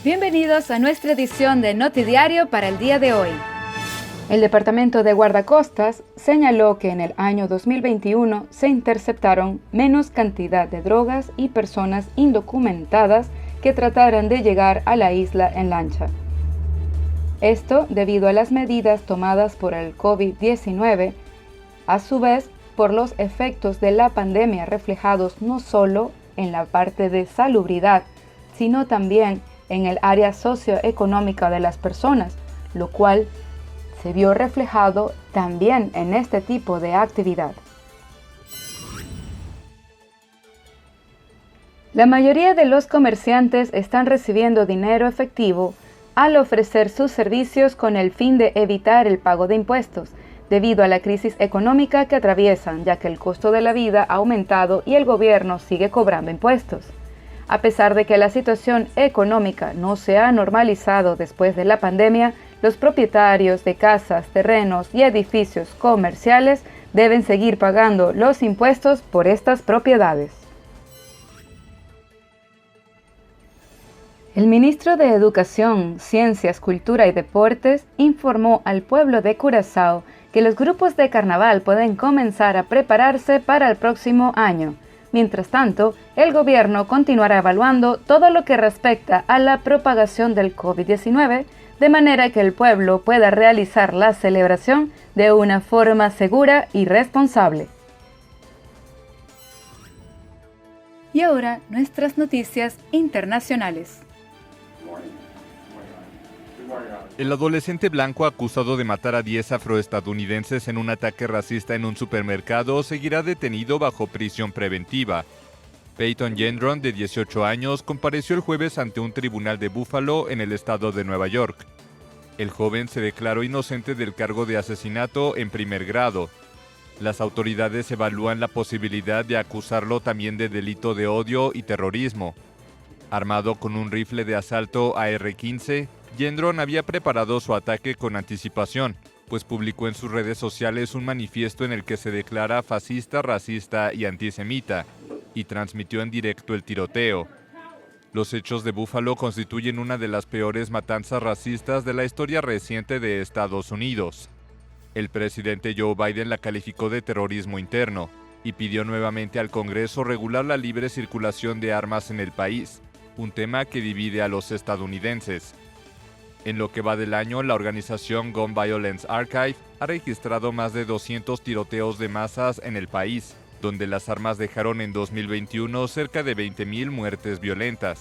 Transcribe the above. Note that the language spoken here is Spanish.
Bienvenidos a nuestra edición de Notidiario para el día de hoy. El Departamento de Guardacostas señaló que en el año 2021 se interceptaron menos cantidad de drogas y personas indocumentadas que trataran de llegar a la isla en lancha. Esto debido a las medidas tomadas por el COVID-19, a su vez por los efectos de la pandemia reflejados no solo en la parte de salubridad, sino también en el área socioeconómica de las personas, lo cual se vio reflejado también en este tipo de actividad. La mayoría de los comerciantes están recibiendo dinero efectivo al ofrecer sus servicios con el fin de evitar el pago de impuestos, debido a la crisis económica que atraviesan, ya que el costo de la vida ha aumentado y el gobierno sigue cobrando impuestos. A pesar de que la situación económica no se ha normalizado después de la pandemia, los propietarios de casas, terrenos y edificios comerciales deben seguir pagando los impuestos por estas propiedades. El ministro de Educación, Ciencias, Cultura y Deportes informó al pueblo de Curazao que los grupos de carnaval pueden comenzar a prepararse para el próximo año. Mientras tanto, el gobierno continuará evaluando todo lo que respecta a la propagación del COVID-19, de manera que el pueblo pueda realizar la celebración de una forma segura y responsable. Y ahora, nuestras noticias internacionales. El adolescente blanco acusado de matar a 10 afroestadounidenses en un ataque racista en un supermercado seguirá detenido bajo prisión preventiva. Peyton Gendron, de 18 años, compareció el jueves ante un tribunal de Buffalo en el estado de Nueva York. El joven se declaró inocente del cargo de asesinato en primer grado. Las autoridades evalúan la posibilidad de acusarlo también de delito de odio y terrorismo. Armado con un rifle de asalto AR-15, Gendron había preparado su ataque con anticipación, pues publicó en sus redes sociales un manifiesto en el que se declara fascista, racista y antisemita, y transmitió en directo el tiroteo. Los hechos de Buffalo constituyen una de las peores matanzas racistas de la historia reciente de Estados Unidos. El presidente Joe Biden la calificó de terrorismo interno y pidió nuevamente al Congreso regular la libre circulación de armas en el país, un tema que divide a los estadounidenses. En lo que va del año, la organización Gun Violence Archive ha registrado más de 200 tiroteos de masas en el país, donde las armas dejaron en 2021 cerca de 20,000 muertes violentas.